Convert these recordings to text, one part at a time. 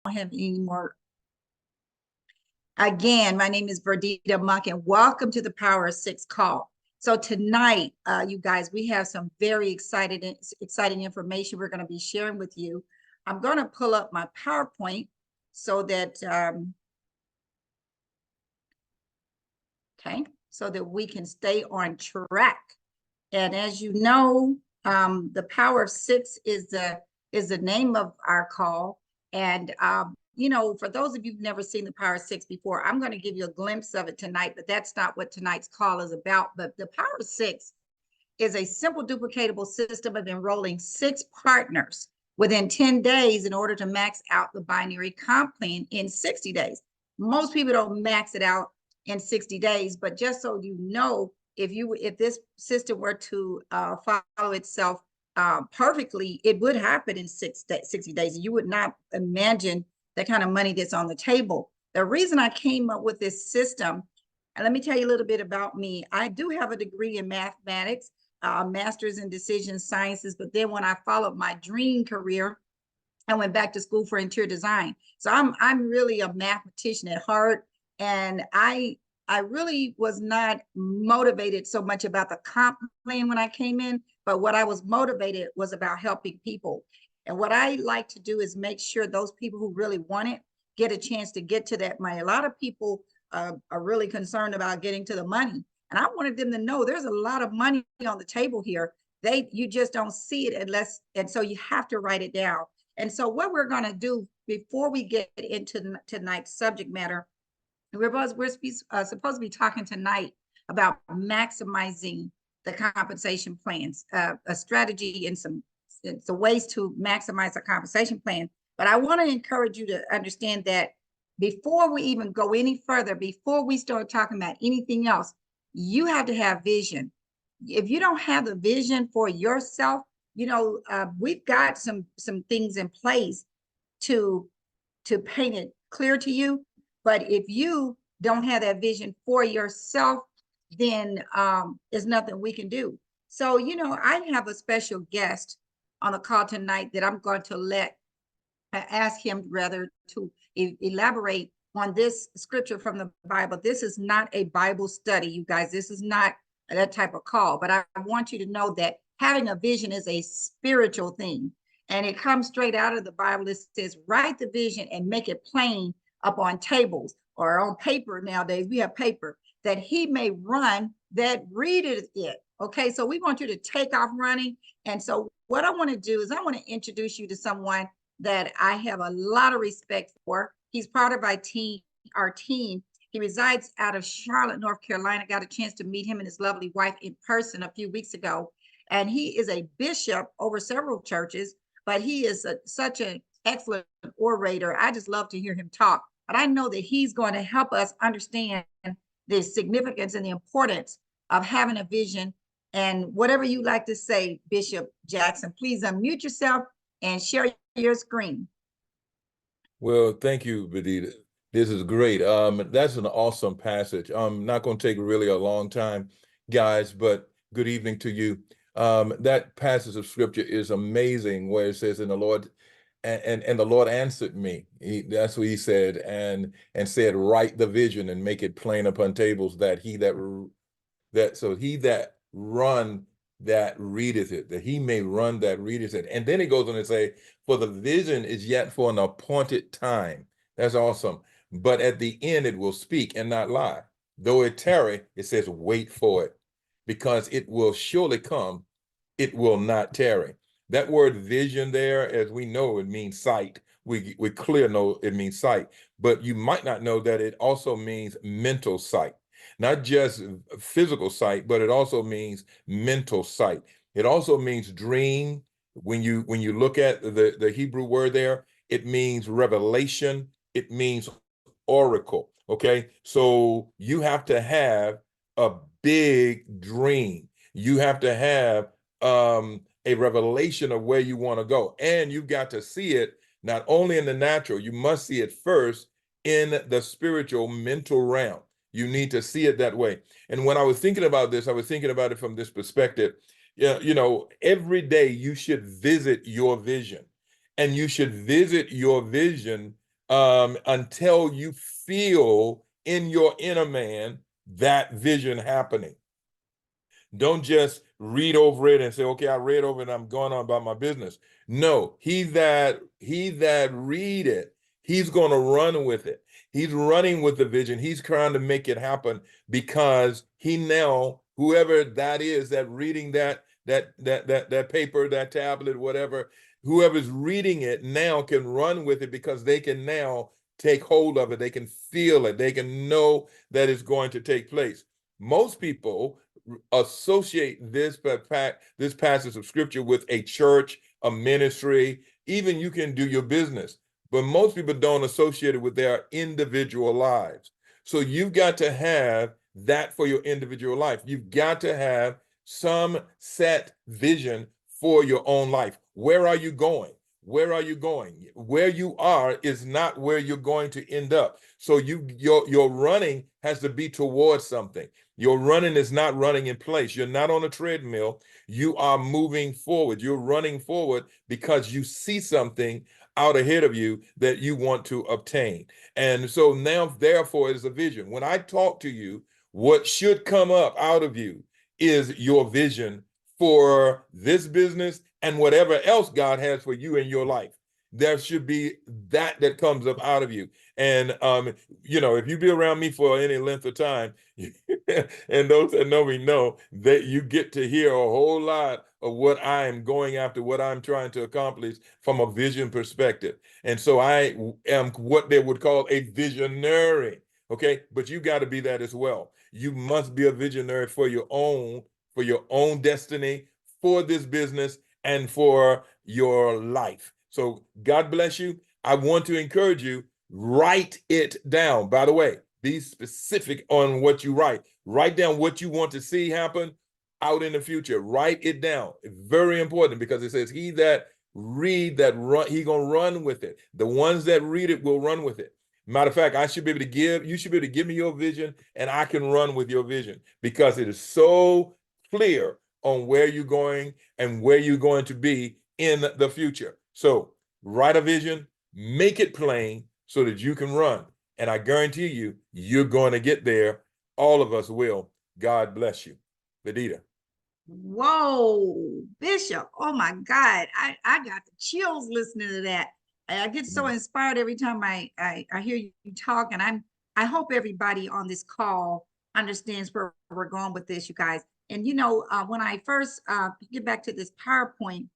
have any more. Again, my name is Verdita Monk, and welcome to the Power of Six call. So tonight, you guys, we have some very exciting information we're going to be sharing with you. I'm going to pull up my PowerPoint so that so that we can stay on track. And as you know, the Power of Six is the name of our call. And you know, for those of you who've never seen the Power of Six before, I'm going to give you a glimpse of it tonight, but that's not what tonight's call is about. But the Power of Six is a simple duplicatable system of enrolling 6 partners within 10 days in order to max out the binary comp plan in 60 days. Most people don't max it out in 60 days, but just so you know, if this system were to follow itself perfectly, it would happen in 60 days. You would not imagine the kind of money that's on the table. The reason I came up with this system, and let me tell you a little bit about me. I do have a degree in mathematics, master's in decision sciences, but then when I followed my dream career, I went back to school for interior design. So I'm really a mathematician at heart, and I really was not motivated so much about the comp plan when I came in, but what I was motivated was about helping people. And what I like to do is make sure those people who really want it get a chance to get to that money. A lot of people are really concerned about getting to the money. And I wanted them to know there's a lot of money on the table here. You just don't see it and so you have to write it down. And so what we're going to do before we get into tonight's subject matter, we're supposed to be talking tonight about maximizing the compensation plans, a strategy and some ways to maximize a compensation plan. But I want to encourage you to understand that before we even go any further, before we start talking about anything else, you have to have vision. If you don't have the vision for yourself, you know, we've got some things in place to paint it clear to you. But if you don't have that vision for yourself, then there's nothing we can do. So, you know, I have a special guest on the call tonight that I'm going to ask him rather to elaborate on this scripture from the Bible. This is not a Bible study, you guys. This is not that type of call, but I want you to know that having a vision is a spiritual thing, and it comes straight out of the Bible. It says, write the vision and make it plain up on tables or on paper. Nowadays we have paper, that he may run that readeth it. Okay, so we want you to take off running. And so what I want to do is I want to introduce you to someone that I have a lot of respect for. He's part of our team. He resides out of Charlotte, North Carolina. Got a chance to meet him and his lovely wife in person a few weeks ago. And he is a bishop over several churches, but he is such an excellent orator. I just love to hear him talk. But I know that he's going to help us understand the significance and the importance of having a vision. And whatever you like to say, Bishop Jackson, please unmute yourself and share your screen. Well, thank you, Vidita. This is great. That's an awesome passage. I'm not going to take really a long time, guys, but good evening to you. That passage of scripture is amazing, where it says, "In the Lord, and the Lord answered me." That's what he said, and said, "Write the vision and make it plain upon tables, that he that run that readeth it, that he may run that readeth it." And then he goes on to say, "For the vision is yet for an appointed time." That's awesome. "But at the end it will speak and not lie. Though it tarry," it says, "wait for it, because it will surely come. It will not tarry." That word vision there, as we know, it means sight. We clear know it means sight, but you might not know that it also means mental sight. Not just physical sight, but it also means mental sight. It also means dream. When you look at the Hebrew word there, it means revelation. It means oracle. Okay, so you have to have a big dream. You have to have a revelation of where you want to go, and you've got to see it not only in the natural. You must see it first in the spiritual, mental realm. You need to see it that way. And when I was thinking about this, I was thinking about it from this perspective. Yeah, you know, every day you should visit your vision, and you should visit your vision until you feel in your inner man that vision happening. Don't just read over it and say, okay, I read over it and I'm going on about my business. No, he that read it, he's going to run with it. He's running with the vision. He's trying to make it happen because he now, whoever that is that reading that paper, that tablet, whatever, whoever's reading it now can run with it because they can now take hold of it. They can feel it. They can know that it's going to take place. Most people associate this passage of scripture with a church, a ministry, even you can do your business, but most people don't associate it with their individual lives. So you've got to have that for your individual life. You've got to have some set vision for your own life. Where are you going? Where are you going? Where you are is not where you're going to end up. So your running has to be towards something. Your running is not running in place. You're not on a treadmill. You are moving forward. You're running forward because you see something out ahead of you that you want to obtain. And so now, therefore, it is a vision. When I talk to you, what should come up out of you is your vision for this business and whatever else God has for you in your life. There should be that comes up out of you. And if you be around me for any length of time, and those that know me know that you get to hear a whole lot of what I'm going after, what I'm trying to accomplish from a vision perspective. And so I am what they would call a visionary. Okay, but you got to be that as well. You must be a visionary for your own destiny, for this business, and for your life. So God bless you. I want to encourage you, write it down. By the way, be specific on what you write. Write down what you want to see happen out in the future. Write it down. It's very important because it says, he that read that run, he gonna run with it. The ones that read it will run with it. Matter of fact, you should be able to give me your vision and I can run with your vision because it is so clear on where you're going and where you're going to be in the future. So write a vision, make it plain so that you can run. And I guarantee you, you're going to get there. All of us will. God bless you. Vidita. Whoa, Bishop. Oh my God. I got the chills listening to that. I get so inspired every time I hear you talk. And I hope everybody on this call understands where we're going with this, you guys. And when I first get back to this PowerPoint,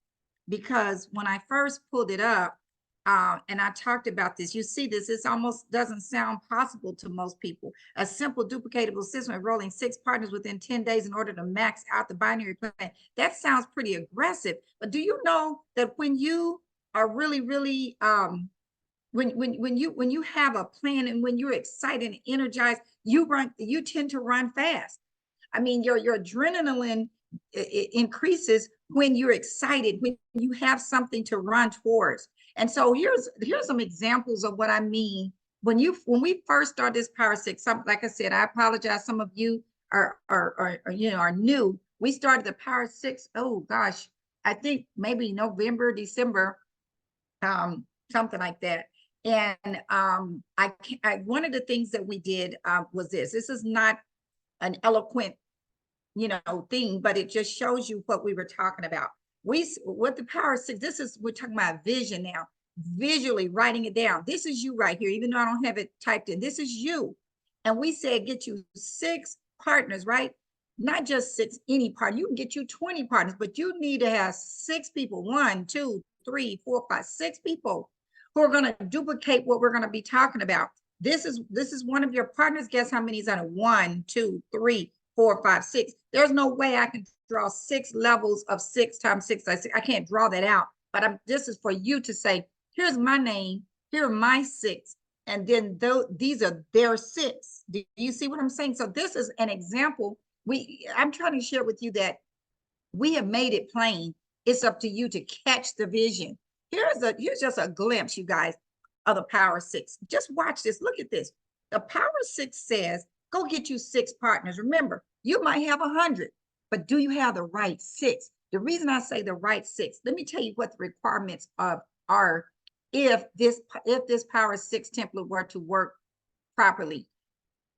because when I first pulled it up, and I talked about this, you see this almost doesn't sound possible to most people. A simple duplicatable system enrolling 6 partners within 10 days in order to max out the binary plan. That sounds pretty aggressive, but do you know that when you are really, really, when you have a plan and when you're excited and energized, you tend to run fast. I mean, your adrenaline increases when you're excited, when you have something to run towards. And so here's some examples of what I mean. When we first started this Power Six, like I said, I apologize. Some of you are new. We started the Power Six. Oh gosh, I think maybe November, December, something like that. And one of the things that we did was this. This is not an eloquent thing, but it just shows you what we were talking about. With the Power Six, we're talking about vision now, visually writing it down. This is you right here, even though I don't have it typed in. This is you. And we said, get you 6 partners, right? Not just 6, any partner. You can get you 20 partners, but you need to have 6 people, 1, 2, 3, 4, 5, 6 people who are going to duplicate what we're going to be talking about. This is one of your partners. Guess how many is on it? 1, 2, 3, 4, 5, 6. There's no way I can draw 6 levels of 6 times 6 times 6. I can't draw that out, but this is for you to say, here's my name, here are my 6, and then these are their 6. Do you see what I'm saying? So this is an example. I'm trying to share with you that we have made it plain. It's up to you to catch the vision. Here's just a glimpse, you guys, of the Power Six. Just watch this. Look at this. The Power Six says, go get you 6 partners. Remember, you might have 100, but do you have the right 6? The reason I say the right 6, let me tell you what the requirements are if this power six template were to work properly.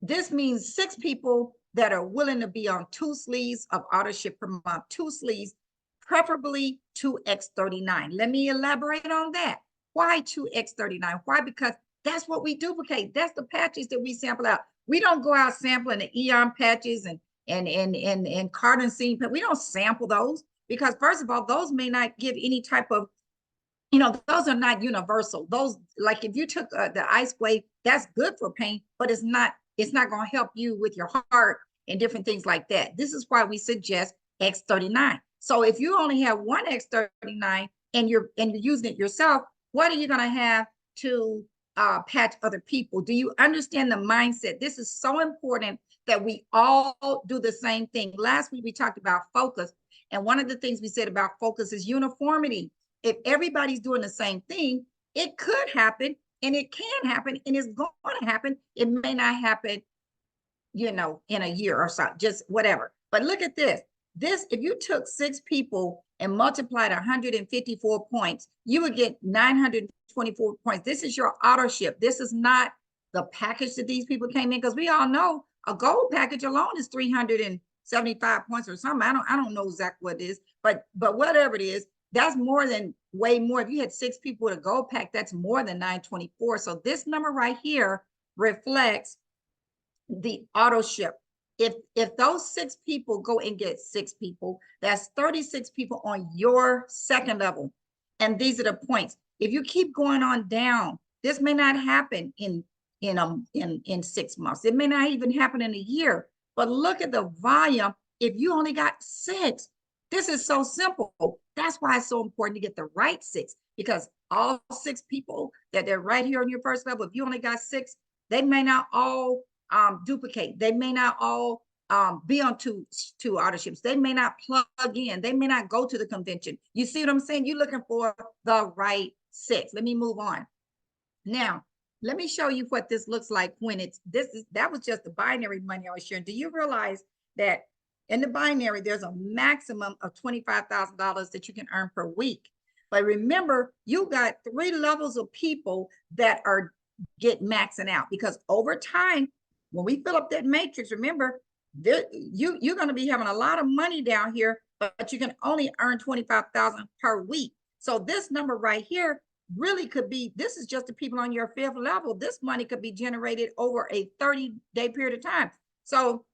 This means 6 people that are willing to be on 2 sleeves of auto ship per month, 2 sleeves, preferably 2x39. Let me elaborate on that. Why 2x39? Why? Because that's what we duplicate. That's the patches that we sample out. We don't go out sampling the Eon patches and cardon seam. We don't sample those because, first of all, those may not give any type of, those are not universal. Those, like if you took the LifeWave, that's good for pain, but it's not going to help you with your heart and different things like that. This is why we suggest X39. So if you only have one X39 and you're using it yourself, what are you going to have to patch other people? Do you understand the mindset? This is so important that we all do the same thing. Last week we talked about focus, and one of the things we said about focus is uniformity. If everybody's doing the same thing, it could happen, and it can happen, and it's going to happen. It may not happen, in a year or so, just whatever. But look at this. If you took 6 people and multiplied 154 points, you would get 924 points. This is your auto ship. This is not the package that these people came in, because we all know a gold package alone is 375 points or something. I don't know exactly what it is, but whatever it is, that's way more. If you had 6 people with a gold pack, that's more than 924. So this number right here reflects the auto ship. If those 6 people go and get 6 people, that's 36 people on your second level. And these are the points. If you keep going on down, this may not happen in 6 months. It may not even happen in a year. But look at the volume. If you only got 6, this is so simple. That's why it's so important to get the right 6, because all 6 people that they're right here on your first level, if you only got 6, they may not all duplicate. They may not all be on two auto ships. They may not plug in. They may not go to the convention. You see what I'm saying? You're looking for the right 6. Let me move on. Now, let me show you what this looks like when that was just the binary money I was sharing. Do you realize that in the binary, there's a maximum of $25,000 that you can earn per week? But remember, you got 3 levels of people that get maxing out, because over time, when we fill up that matrix, remember, you're going to be having a lot of money down here, but you can only earn $25,000 per week. So this number right here really could be, this is just the people on your 5th level. This money could be generated over a 30-day period of time. So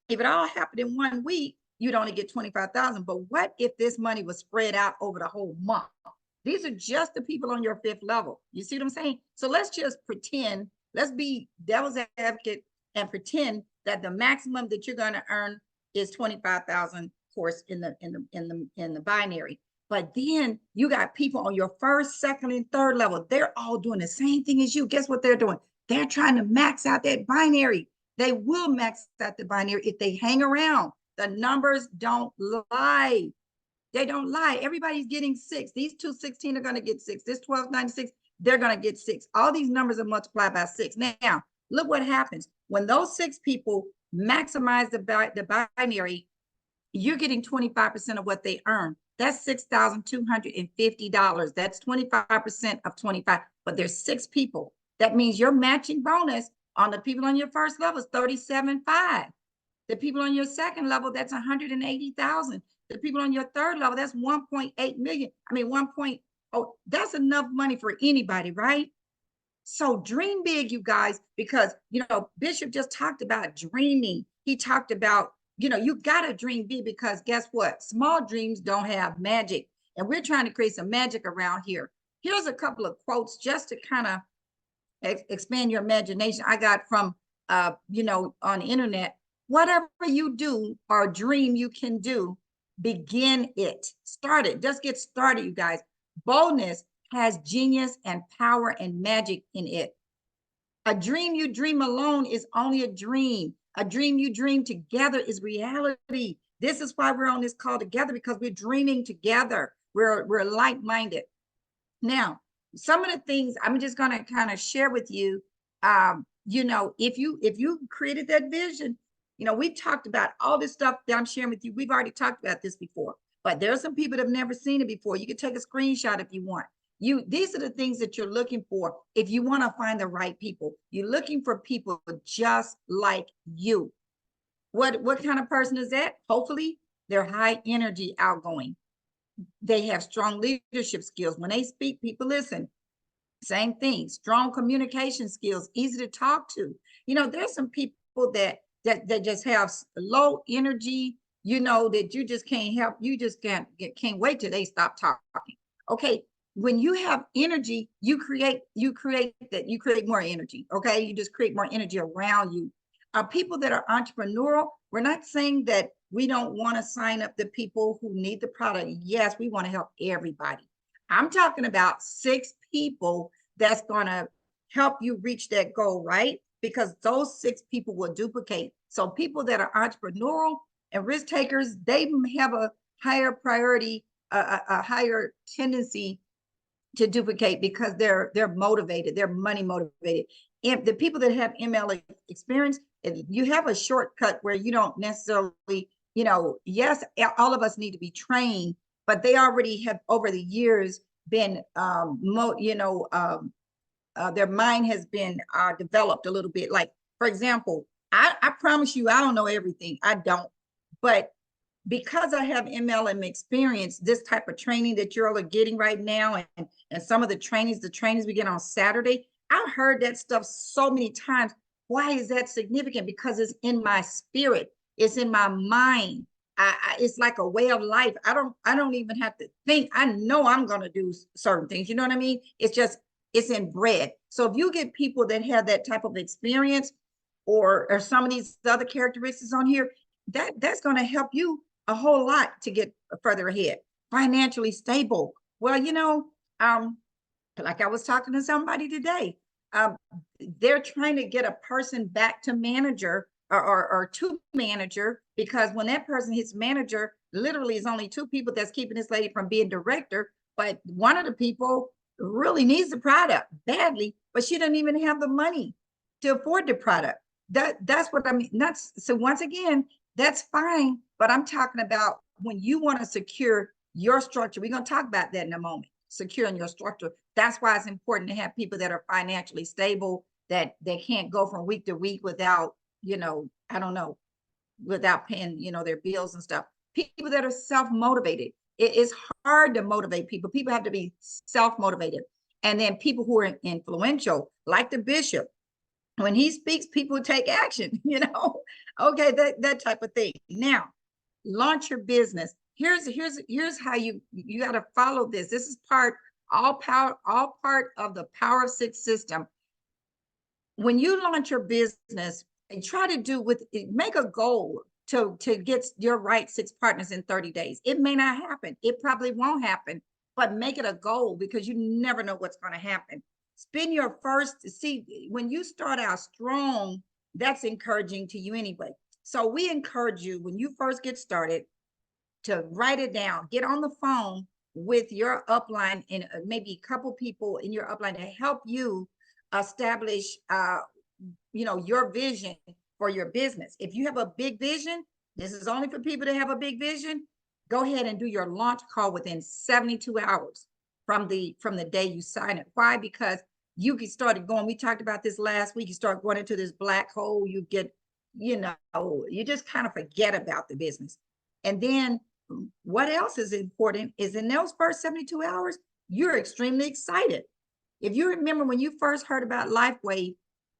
if it all happened in 1 week, you'd only get 25,000. But what if this money was spread out over the whole month? These are just the people on your 5th level. You see what I'm saying? So let's just pretend, let's be devil's advocate and pretend that the maximum that you're going to earn is 25,000, of course, in the binary. But then you got people on your 1st, 2nd, and 3rd level. They're all doing the same thing as you. Guess what they're doing? They're trying to max out that binary. They will max out the binary if they hang around. The numbers don't lie. They don't lie. Everybody's getting 6. These 216 are going to get 6. This 1296, they're going to get 6. All these numbers are multiplied by 6. Now, look what happens. When those 6 people maximize the binary, you're getting 25% of what they earn. That's $6,250. That's 25% of 25. But there's 6 people. That means your matching bonus on the people on your 1st level is $37,500. The people on your 2nd level, that's $180,000. The people on your 3rd level, that's 1.8 million. I mean, that's enough money for anybody, right? So dream big, you guys, because, Bishop just talked about dreaming. He talked about, you got to dream big, because guess what? Small dreams don't have magic. And we're trying to create some magic around here. Here's a couple of quotes just to kind of expand your imagination. I got from, on the internet. Whatever you do or dream you can do, begin it. Start it. Just get started, you guys. Boldness has genius and power and magic in it. A dream you dream alone is only a dream. A dream you dream together is reality. This is why we're on this call together, because we're dreaming together. We're like-minded. Now, some of the things I'm just going to kind of share with you, if you created that vision, we've talked about all this stuff that I'm sharing with you. We've already talked about this before, but there are some people that have never seen it before. You can take a screenshot if you want. These are the things that you're looking for. If you want to find the right people, you're looking for people just like you. What kind of person is that? Hopefully they're high energy, outgoing. They have strong leadership skills. When they speak, people listen. Same thing, strong communication skills, easy to talk to. There's some people that just have low energy, that you just can't help. You just can't wait till they stop talking. Okay, when you have energy, you create more energy. Okay, you just create more energy around you. People that are entrepreneurial, we're not saying that we don't want to sign up the people who need the product. Yes, we want to help everybody. I'm talking about 6 people that's going to help you reach that goal, right? Because those 6 people will duplicate. So people that are entrepreneurial and risk takers, they have a higher priority, a higher tendency to duplicate because they're motivated, they're money motivated. And the people that have ML experience, you have a shortcut where you don't necessarily, yes, all of us need to be trained, but they already have over the years been, their mind has been developed a little bit. Like, for example, I promise you, I don't know everything. I don't, but because I have MLM experience, this type of training that you're all are getting right now, and some of the trainings we get on Saturday, I've heard that stuff so many times. Why is that significant? Because it's in my spirit, it's in my mind. It's like a way of life. I don't even have to think. I know I'm going to do certain things. You know what I mean? It's inbred. So if you get people that have that type of experience, or some of these other characteristics on here, that's going to help you a whole lot to get further ahead. Financially stable. Well, like I was talking to somebody today, they're trying to get a person back to manager or to manager, because when that person hits manager, literally is only 2 people that's keeping this lady from being director. But one of the people really needs the product badly, but she doesn't even have the money to afford the product. That's what I mean. So once again, that's fine, but I'm talking about when you want to secure your structure. We're going to talk about that in a moment. Securing your structure. That's why it's important to have people that are financially stable, that they can't go from week to week without, I don't know, without paying, their bills and stuff. People that are self-motivated. It's hard to motivate people. People have to be self-motivated. And then people who are influential, like the bishop. When he speaks, people take action, okay, that type of thing. Now, launch your business. Here's how you got to follow this. This is all part of the Power of 6 system. When you launch your business, try to make a goal to get your right 6 partners in 30 days. It may not happen. It probably won't happen, but make it a goal, because you never know what's going to happen. Spend your when you start out strong, that's encouraging to you anyway. So we encourage you, when you first get started, to write it down, get on the phone with your upline and maybe a couple people in your upline to help you establish, your vision for your business. If you have a big vision, this is only for people that have a big vision. Go ahead and do your launch call within 72 hours from the day you sign it. Why? Because you get started going. We talked about this last week. You start going into this black hole. You get, you just kind of forget about the business. And then what else is important is in those first 72 hours, you're extremely excited. If you remember when you first heard about LifeWave,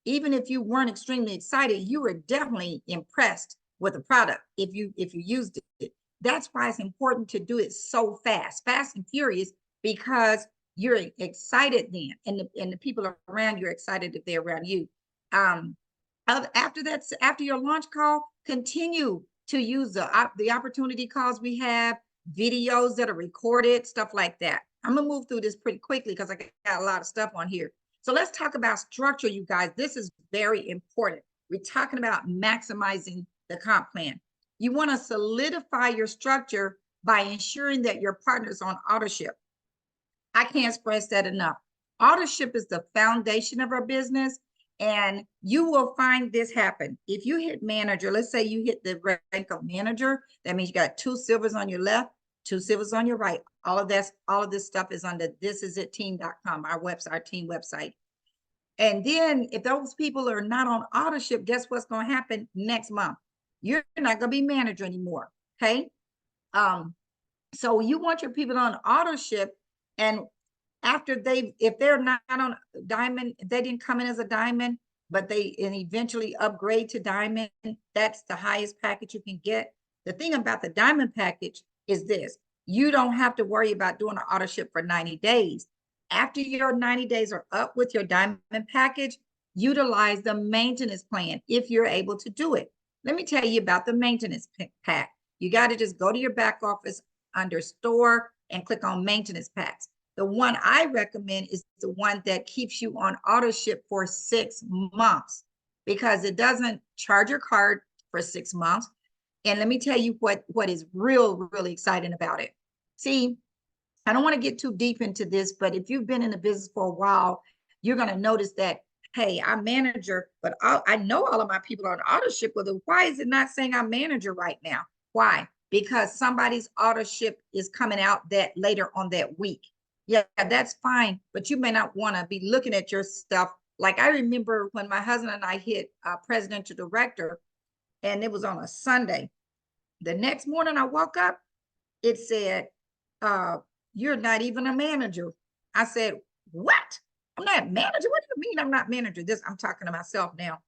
even if you weren't extremely excited, you were definitely impressed with the product if you used it. That's why it's important to do it so fast and furious, because you're excited then, and the people around you are excited if they're around you. After your launch call, continue to use the opportunity calls we have, videos that are recorded, stuff like that. I'm gonna move through this pretty quickly because I got a lot of stuff on here. So let's talk about structure, you guys. This is very important. We're talking about maximizing the comp plan. You want to solidify your structure by ensuring that your partner's on autoship. I can't stress that enough. Autoship is the foundation of our business, and you will find this happen. If you hit manager, let's say you hit the rank of manager, that means you got 2 silvers on your left, 2 silvers on your right. All of this stuff is under thisisitteam.com, our website, our team website. And then if those people are not on auto ship, guess what's going to happen next month? You're not going to be manager anymore. Okay. So you want your people on auto ship, and after if they're not on diamond, they didn't come in as a diamond, but they and eventually upgrade to diamond, that's the highest package you can get. The thing about the diamond package is this: you don't have to worry about doing an auto ship for 90 days. After your 90 days are up with your diamond package, utilize the maintenance plan if you're able to do it. Let me tell you about the maintenance pack. You got to just go to your back office under store and click on maintenance packs. The one I recommend is the one that keeps you on auto ship for 6 months, because it doesn't charge your card for 6 months. And let me tell you what is really exciting about it. See, I don't want to get too deep into this, but if you've been in the business for a while, you're going to notice that, hey, I'm manager, but I know all of my people are on auto ship. Well, why is it not saying I'm manager right now? Why? Because somebody's auto ship is coming out that later on that week. Yeah, that's fine, but you may not want to be looking at your stuff. Like I remember when my husband and I hit presidential director, and it was on a Sunday. The next morning I woke up, it said, you're not even a manager. I said, what? I'm not manager? What do you mean I'm not manager? I'm talking to myself now.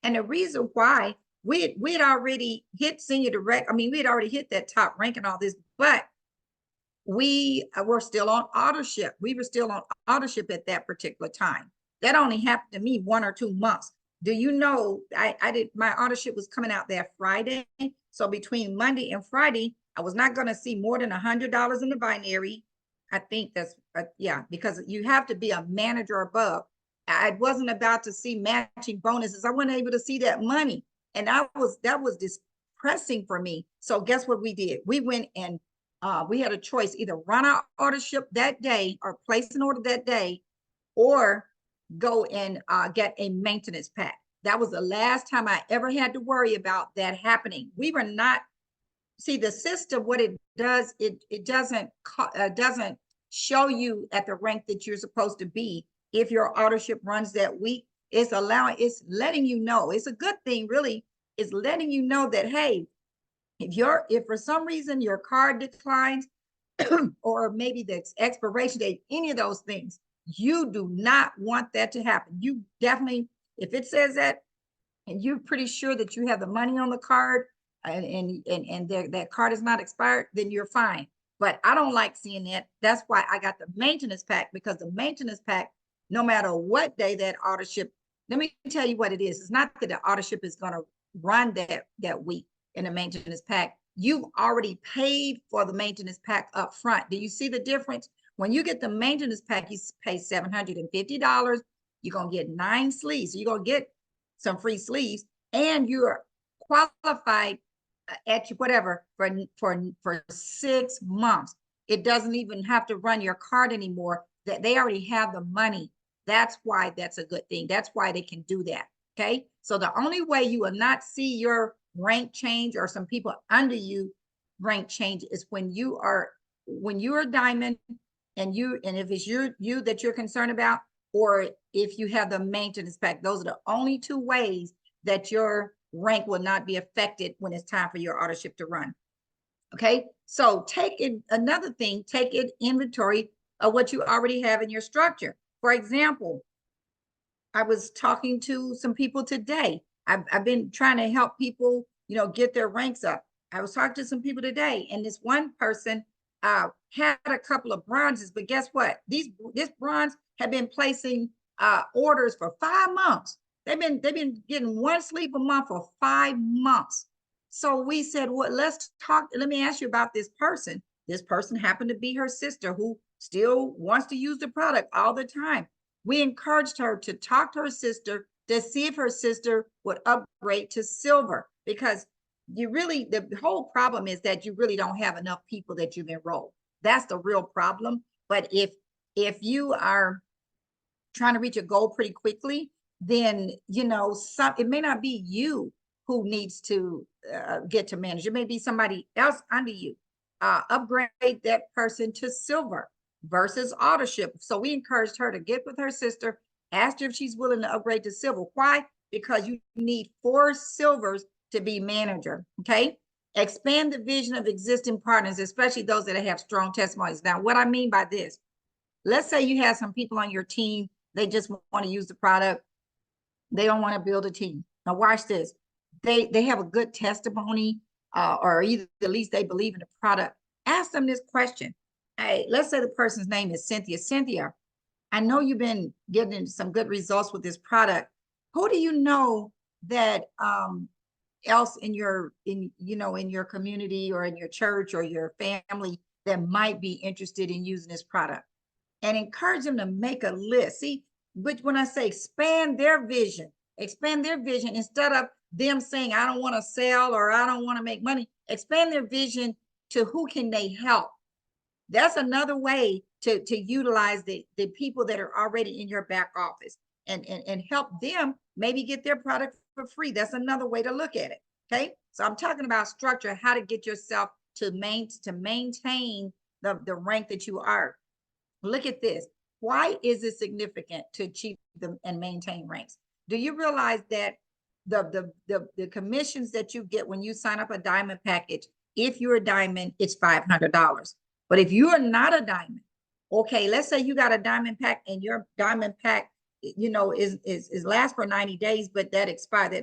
And the reason why we'd already hit senior direct, we had already hit that top rank and all this, but we were still on auto ship. We were still on auto ship at that particular time. That only happened to me 1 or 2 months. Do you know, my auto ship was coming out that Friday. So between Monday and Friday, I was not going to see more than $100 in the binary. I think that's, yeah, because you have to be a manager above. I wasn't about to see matching bonuses. I wasn't able to see that money. And that was depressing for me. So guess what we did? We went and we had a choice: either run our order ship that day or place an order that day, or go and get a maintenance pack. That was the last time I ever had to worry about that happening. We were not, see, the system, what it does, it doesn't show you at the rank that you're supposed to be. If your auto ship runs that week, it's letting you know. It's a good thing, really. It's letting you know that, hey, if for some reason your card declines or maybe the expiration date, any of those things, you do not want that to happen. You definitely, if it says that and you're pretty sure that you have the money on the card and that card is not expired, then you're fine. But I don't like seeing that. That's why I got the maintenance pack, because the maintenance pack, no matter what day that auto ship, let me tell you what it is. It's not that the auto ship is going to run that week in the maintenance pack. You've already paid for the maintenance pack up front. Do you see the difference? When you get the maintenance pack, you pay $750. You're going to get 9 sleeves. So you're going to get some free sleeves, and you're qualified at whatever for 6 months. It doesn't even have to run your card anymore. That they already have the money. That's why that's a good thing. That's why they can do that. Okay. So the only way you will not see your rank change, or some people under you rank change, is when you are diamond, and if it's you that you're concerned about, or if you have the maintenance pack. Those are the only 2 ways that your rank will not be affected when it's time for your auto ship to run. Okay, so take inventory of what you already have in your structure. For example, I was talking to some people today. I've been trying to help people, get their ranks up. I was talking to some people today, and this one person had a couple of bronzes, but guess what? This bronze had been placing orders for 5 months. They've been getting 1 sleep a month for 5 months. So we said, well, let's talk. Let me ask you about this person. This person happened to be her sister, who still wants to use the product all the time. We encouraged her to talk to her sister to see if her sister would upgrade to silver, because the whole problem is that you really don't have enough people that you've enrolled. That's the real problem. But if you are trying to reach a goal pretty quickly, then it may not be you who needs to get to manage. It may be somebody else under you. upgrade that person to silver versus authorship. So we encouraged her to get with her sister, asked her if she's willing to upgrade to silver. Why? Because you need 4 silvers to be manager. Okay. Expand the vision of existing partners, especially those that have strong testimonies. Now, what I mean by this, let's say you have some people on your team, they just want to use the product. They don't want to build a team. Now watch this. They have a good testimony, or either at least they believe in the product. Ask them this question. Hey, let's say the person's name is Cynthia. Cynthia, I know you've been getting some good results with this product. Who do you know that else in your in your community or in your church or your family that might be interested in using this product? And encourage them to make a list. See, but when I say expand their vision instead of them saying, I don't want to sell or I don't want to make money, expand their vision to who can they help. That's another way to utilize the people that are already in your back office and help them maybe get their product for free. That's another way to look at it. Okay. So I'm talking about structure, how to get yourself to maintain the rank that you are. Look at this. Why is it significant to achieve them and maintain ranks? Do you realize that the commissions that you get when you sign up a diamond package, if you're a diamond, it's $500. But if you are not a diamond, okay, let's say you got a diamond pack and your diamond pack, is last for 90 days, but that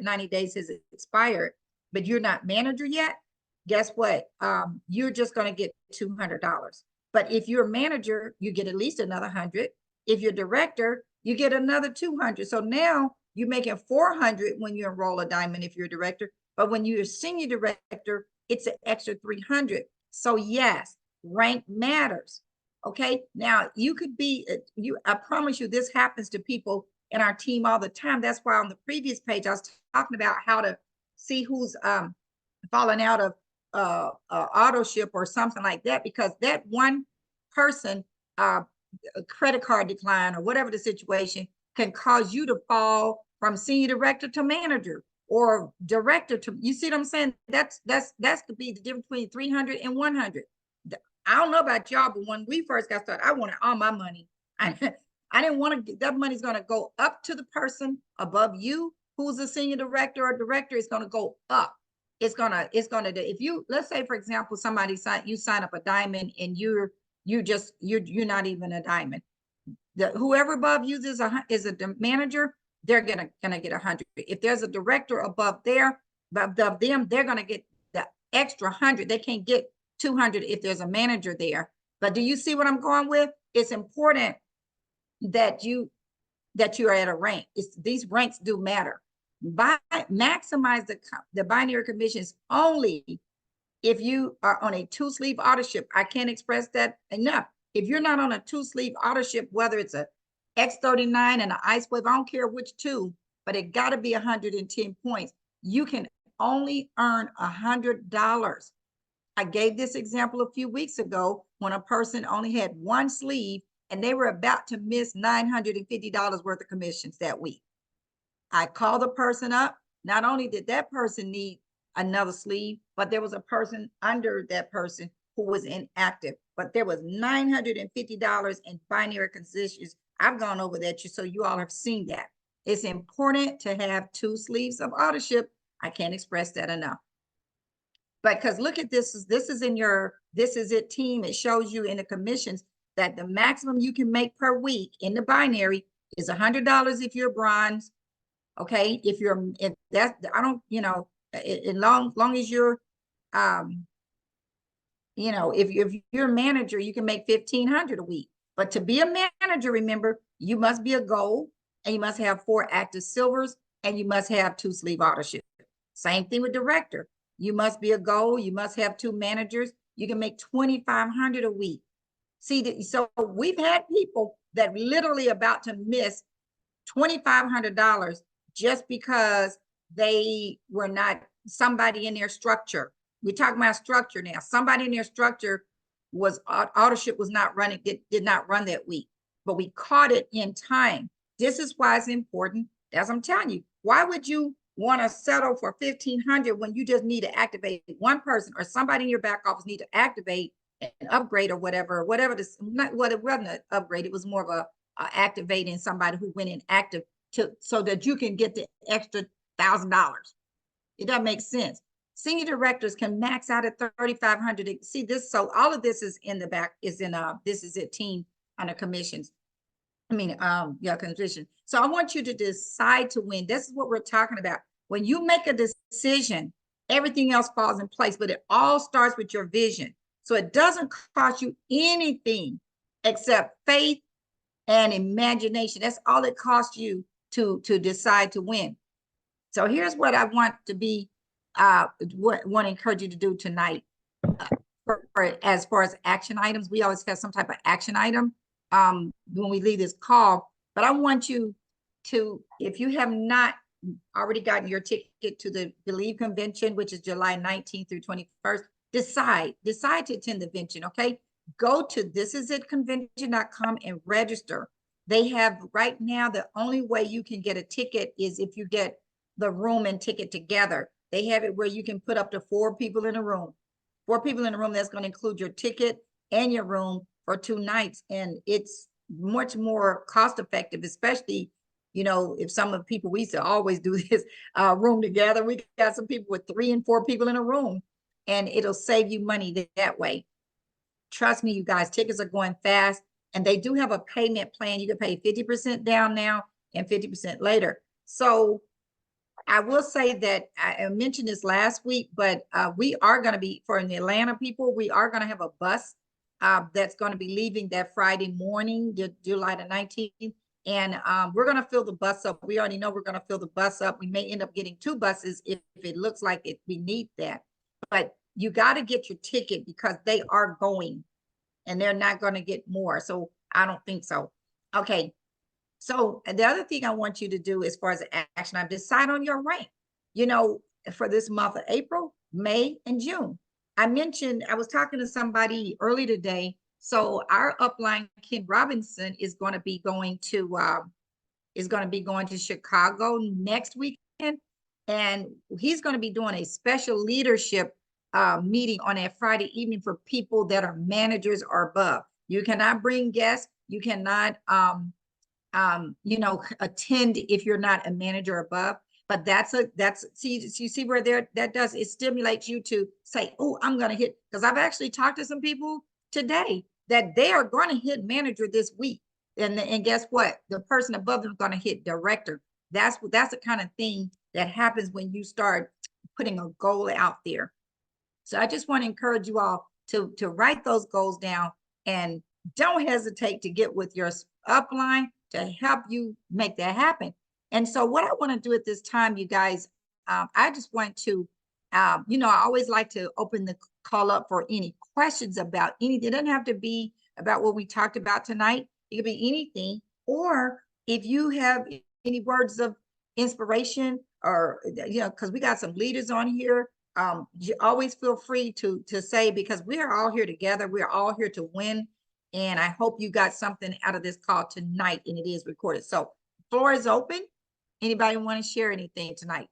90 days has expired, but you're not manager yet. Guess what? You're just going to get $200. But if you're a manager, you get at least another 100. If you're director, you get another 200. So now you're making 400 when you enroll a diamond if you're a director. But when you're a senior director, it's an extra 300. So yes, rank matters. Okay. Now you could be, I promise you this happens to people in our team all the time. That's why on the previous page, I was talking about how to see who's falling out of auto ship or something like that, because that one person, a credit card decline or whatever the situation, can cause you to fall from senior director to manager or director to, you see what I'm saying? That's could be the difference between 300 and 100. I don't know about y'all, but when we first got started, I wanted all my money. I didn't want to, that money's going to go up to the person above you who's a senior director or director. It's going to go up. It's gonna if you, let's say for example, somebody sign up a diamond and you're not even a diamond. Whoever above you is a manager, they're gonna get 100. If there's a director above them, they're gonna get the extra 100. They can't get 200 if there's a manager there. But do you see what I'm going with? It's important that you are at a rank. These ranks do matter. Maximize the binary commissions only if you are on a 2-sleeve authorship. I can't express that enough. If you're not on a 2-sleeve authorship, whether it's a X39 and an LifeWave, I don't care which two, but it got to be 110 points. You can only earn $100. I gave this example a few weeks ago when a person only had 1 sleeve and they were about to miss $950 worth of commissions that week. I called the person up. Not only did that person need another sleeve, but there was a person under that person who was inactive. But there was $950 in binary concessions. I've gone over that, so you all have seen that. It's important to have 2 sleeves of authorship. I can't express that enough. But because look at this, this is it team. It shows you in the commissions that the maximum you can make per week in the binary is $100 if you're bronze. Okay, if long as you're, if you're a manager, you can make $1,500 a week. But to be a manager, remember, you must be a gold and you must have 4 active silvers and you must have 2 sleeve authorship. Same thing with director. You must be a gold. You must have 2 managers. You can make $2,500 a week. See, so we've had people that literally about to miss $2,500 just because they were not somebody in their structure. We're talking about structure now. Somebody in their structure was authorship was not running, did not run that week, but we caught it in time. This is why it's important, as I'm telling you. Why would you want to settle for 1,500 when you just need to activate one person, or somebody in your back office need to activate an upgrade or whatever this, not what it wasn't an upgrade, it was more of a activating somebody who went in active to, so that you can get the extra $1,000. It doesn't make sense. Senior directors can max out at 3,500. See this, so all of this is in the back, is in this is a team under commissions. Yeah, commission. So I want you to decide to win. This is what we're talking about. When you make a decision, everything else falls in place, but it all starts with your vision. So it doesn't cost you anything except faith and imagination. That's all it costs you to decide to win. So here's what I want to be, want to encourage you to do tonight. As far as action items, we always have some type of action item when we leave this call. But I want you to, if you have not already gotten your ticket to the Believe Convention, which is July 19th through 21st, decide to attend the convention, okay? Go to thisisitconvention.com and register. They have right now, the only way you can get a ticket is if you get the room and ticket together. They have it where you can put up to 4 people in a room. 4 people in a room, that's going to include your ticket and your room for 2 nights. And it's much more cost effective, especially, you know, if some of the people, we used to always do this room together. We got some people with 3 and 4 people in a room, and it'll save you money that way. Trust me, you guys, tickets are going fast, and they do have a payment plan. You can pay 50% down now and 50% later. So I will say that I mentioned this last week, but we are going to be, for the Atlanta people, we are going to have a bus that's going to be leaving that Friday morning, July the 19th. And we're going to fill the bus up. We already know we're going to fill the bus up. We may end up getting 2 buses if it looks like we need that. But you got to get your ticket because they are going, and they're not going to get more. So I don't think so. Okay. So the other thing I want you to do as far as action, I decide on your rank, you know, for this month of April, May, and June. I mentioned, I was talking to somebody early today. So our upline, Ken Robinson, is going to be going to Chicago next weekend. And he's going to be doing a special leadership meeting on a Friday evening for people that are managers or above. You cannot bring guests. You cannot, you know, attend if you're not a manager above. But see, you see where it stimulates you to say, oh, I'm going to hit, because I've actually talked to some people today that they are going to hit manager this week. And guess what? The person above them is going to hit director. That's the kind of thing that happens when you start putting a goal out there. So I just want to encourage you all to write those goals down, and don't hesitate to get with your upline to help you make that happen. And so what I want to do at this time, you guys, I just want to, you know, I always like to open the call up for any questions about anything. It doesn't have to be about what we talked about tonight. It could be anything. Or if you have any words of inspiration, or, you know, because we got some leaders on here, you always feel free to say, because we are all here together. We are all here to win. And I hope you got something out of this call tonight, and it is recorded. So floor is open. Anybody want to share anything tonight?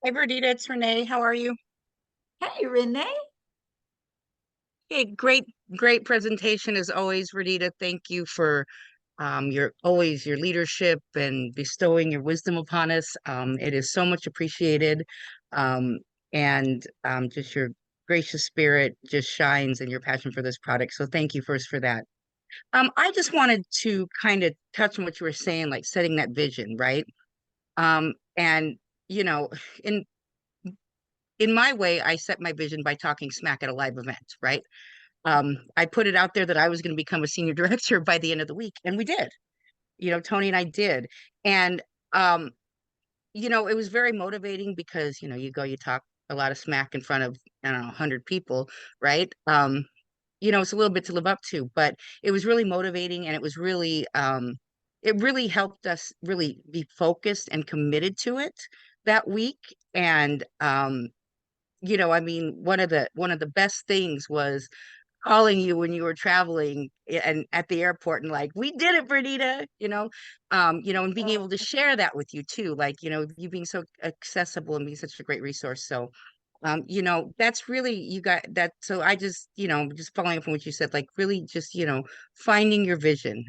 Hey, Verdita, it's Renee. How are you? Hey, Renee. Hey, great presentation as always, Verdita. Thank you for your leadership and bestowing your wisdom upon us. It is so much appreciated. And just your gracious spirit just shines, and your passion for this product. So thank you first for that. I just wanted to kind of touch on what you were saying, like setting that vision, right? And you know, in my way, I set my vision by talking smack at a live event, right? I put it out there that I was going to become a senior director by the end of the week, and we did. You know, Tony and I did. And you know, it was very motivating because, you know, you talk a lot of smack in front of, I don't know, 100 people, right? You know, it's a little bit to live up to, but it was really motivating, and it really helped us really be focused and committed to it that week. And you know, I mean, one of the best things was calling you when you were traveling and at the airport and like, we did it, Bernita, and being able to share that with you too, like, you being so accessible and being such a great resource. So, that's really, you got that. So I just, just following up on what you said, like really just, finding your vision.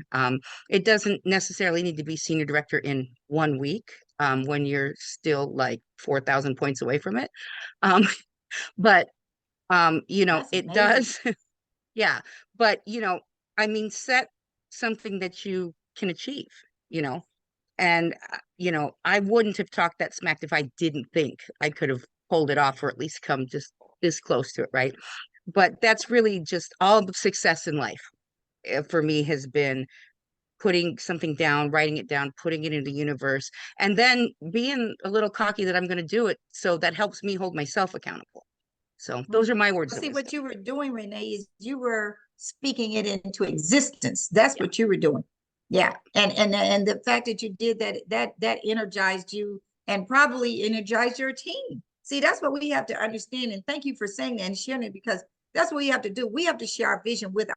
It doesn't necessarily need to be senior director in 1 week, when you're still like 4,000 points away from it. Um, but That's it amazing. does. Yeah. But, I mean, set something that you can achieve, you know, and, I wouldn't have talked that smack if I didn't think I could have pulled it off or at least come just this close to it. Right. But that's really just all the success in life, for me, has been putting something down, writing it down, putting it into the universe, and then being a little cocky that I'm going to do it. So that helps me hold myself accountable. So those are my words of See, wisdom. what you were doing, Renee, is you were speaking it into existence. That's Yeah. what you were doing. Yeah. And the fact that you did that energized you and probably energized your team. See, that's what we have to understand. And thank you for saying that and sharing it, because that's what we have to do. We have to share our vision with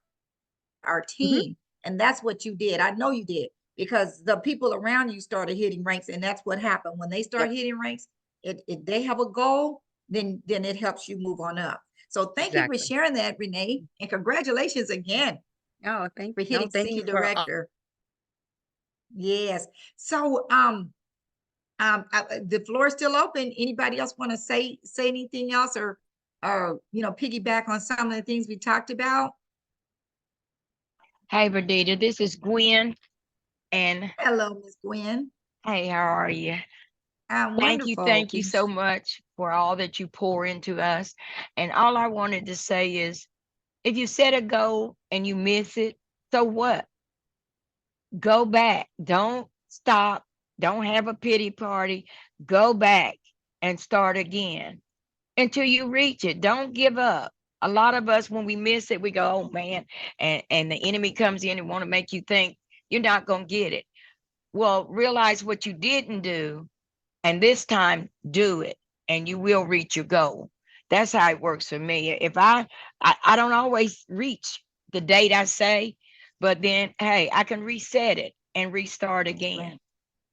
our Mhm. team. And that's what you did. I know you did, because the people around you started hitting ranks. And that's what happened. When they start Yep. hitting ranks, they have a goal, then it helps you move on up. So thank you for Exactly. sharing that, Renee. And congratulations again Oh, for hitting thank you senior for director. Yes. So the floor is still open. Anybody else want to say anything else, or piggyback on some of the things we talked about? Hey, Verdita, this is Gwen. And Hello, Miss Gwen. hey, how are you? I'm Thank wonderful. you so much for all that you pour into us. And all I wanted to say is if you set a goal and you miss it, so what? Go back. Don't stop. Don't have a pity party. Go back and start again until you reach it. Don't give up. A lot of us, when we miss it, we go, oh man, and the enemy comes in and want to make you think you're not going to get it. Well, realize what you didn't do, and this time do it, and you will reach your goal. That's how it works for me. If I don't always reach the date I say, but then hey, I can reset it and restart again. Right.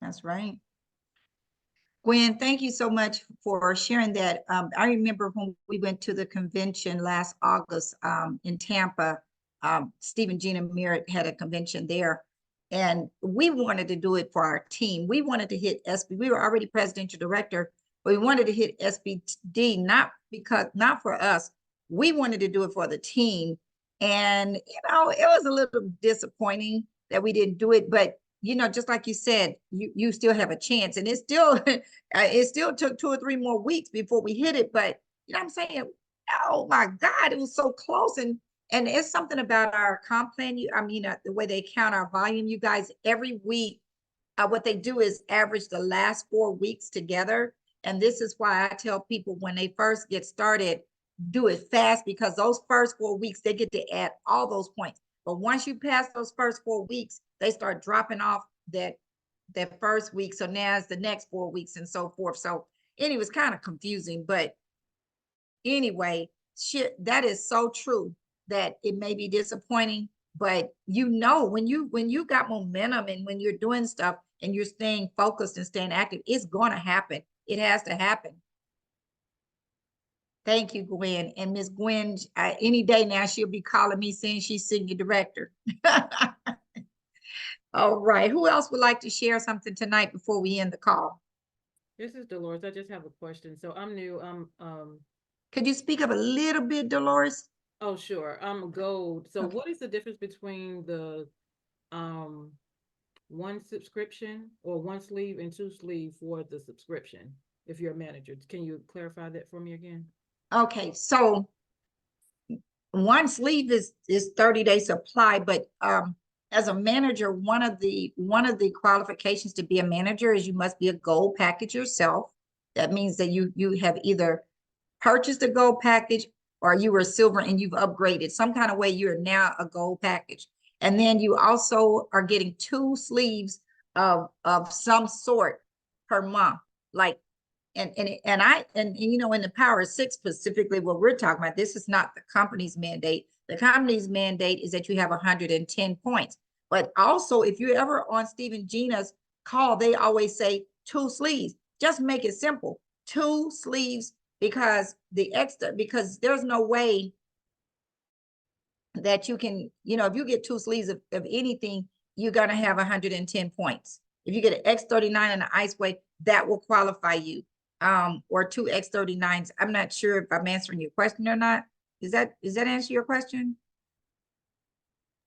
That's right. Gwen, thank you so much for sharing that. I remember when we went to the convention last August in Tampa. Stephen Gina Merritt had a convention there, and we wanted to do it for our team. We wanted to hit SB. We were already presidential director, but we wanted to hit SBD, not for us. We wanted to do it for the team, and it was a little disappointing that we didn't do it, but just like you said, you still have a chance, and it's still it still took 2 or 3 more weeks before we hit it. But I'm saying, oh my God, it was so close. And it's something about our comp plan. The way they count our volume, you guys, every week, what they do is average the last 4 weeks together. And this is why I tell people when they first get started, do it fast, because those first 4 weeks, they get to add all those points. But once you pass those first 4 weeks, they start dropping off that first week. So now it's the next 4 weeks and so forth. So anyway, it was kind of confusing, but anyway, that is so true that it may be disappointing, but when you got momentum and when you're doing stuff and you're staying focused and staying active, it's going to happen. It has to happen. Thank you, Gwen. And Miss Gwen, any day now, she'll be calling me saying she's senior director. All right. Who else would like to share something tonight before we end the call? This is Dolores. I just have a question. So I'm new. Could you speak up a little bit, Dolores? Oh sure. I'm gold. So Okay. what is the difference between the um one subscription or one sleeve and two sleeve for the subscription if you're a manager? Can you clarify that for me again? Okay. So one sleeve is 30-day supply, but as a manager, one of the qualifications to be a manager is you must be a gold package yourself. That means that you have either purchased a gold package or you were silver and you've upgraded some kind of way. You're now a gold package, and then you also are getting 2 sleeves of some sort per month, like in the Power 6 specifically, what we're talking about, this is not the company's mandate. The company's mandate is that you have 110 points. But also, if you're ever on Steve and Gina's call, they always say 2 sleeves. Just make it simple. 2 sleeves, because because there's no way that you can, if you get 2 sleeves of anything, you're going to have 110 points. If you get an X39 and an IceWave, that will qualify you. Or 2 X39s. I'm not sure if I'm answering your question or not. Does that answer your question?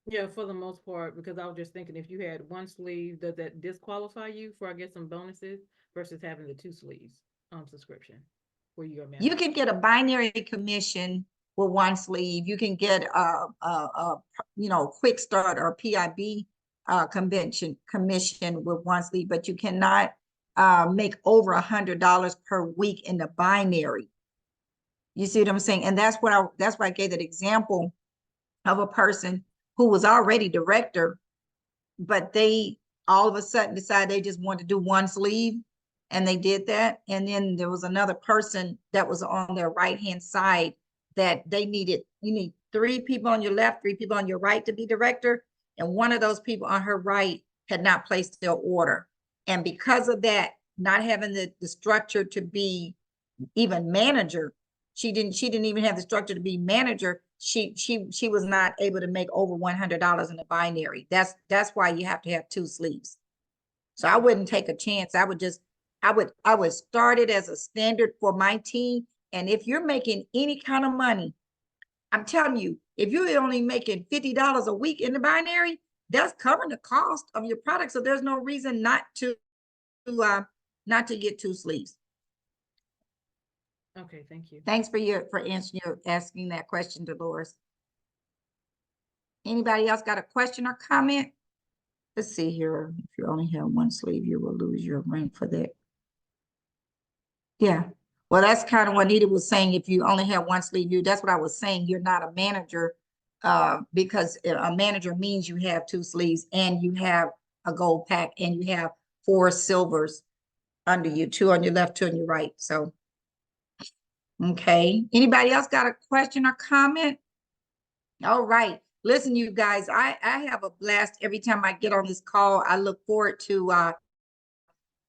Yeah, for the most part, because I was just thinking if you had 1 sleeve, does that disqualify you for, I guess, some bonuses versus having the 2 sleeves subscription where you're a manager? You can get a binary commission with 1 sleeve. You can get quick start or PIB commission with 1 sleeve, but you cannot make over $100 per week in the binary. You see what I'm saying? And that's why I gave that example of a person who was already director, but they all of a sudden decided they just wanted to do 1 sleeve, and they did that. And then there was another person that was on their right-hand side that you need 3 people on your left, 3 people on your right to be director. And one of those people on her right had not placed their order. And because of that, not having the structure to be even manager, she didn't even have the structure to be manager. She was not able to make over $100 in the binary. That's why you have to have 2 sleeves. So I wouldn't take a chance. I would start it as a standard for my team. And if you're making any kind of money, I'm telling you, if you're only making $50 a week in the binary, that's covering the cost of your product. So there's no reason not to get 2 sleeves. Okay, thank you. Thanks for asking that question, Dolores. Anybody else got a question or comment? Let's see here. If you only have 1 sleeve, you will lose your rank for that. Yeah. Well, that's kind of what Nita was saying. If you only have 1 sleeve, that's what I was saying. You're not a manager, because a manager means you have 2 sleeves and you have a gold pack and you have 4 silvers under you, 2 on your left, 2 on your right. So, okay. Anybody else got a question or comment? All right. Listen, you guys, I have a blast every time I get on this call. I look forward to,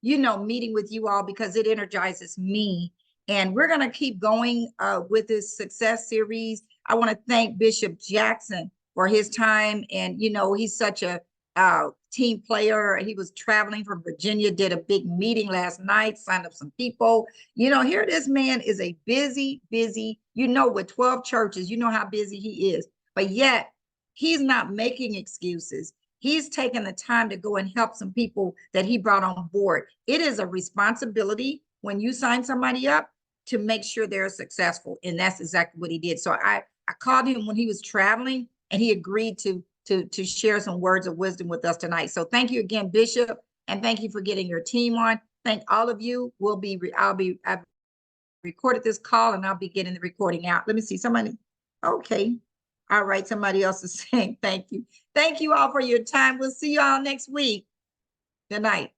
meeting with you all because it energizes me. And we're going to keep going with this success series. I want to thank Bishop Jackson for his time. And, he's such a team player. He was traveling from Virginia, did a big meeting last night, signed up some people. Here this man is a busy, with 12 churches, how busy he is. But yet, he's not making excuses. He's taken the time to go and help some people that he brought on board. It is a responsibility when you sign somebody up to make sure they're successful. And that's exactly what he did. So I called him when he was traveling, and he agreed to share some words of wisdom with us tonight. So thank you again, Bishop, and thank you for getting your team on. Thank all of you. I've recorded this call, and I'll be getting the recording out. Let me see somebody. Okay. All right. Somebody else is saying thank you. Thank you all for your time. We'll see you all next week. Good night.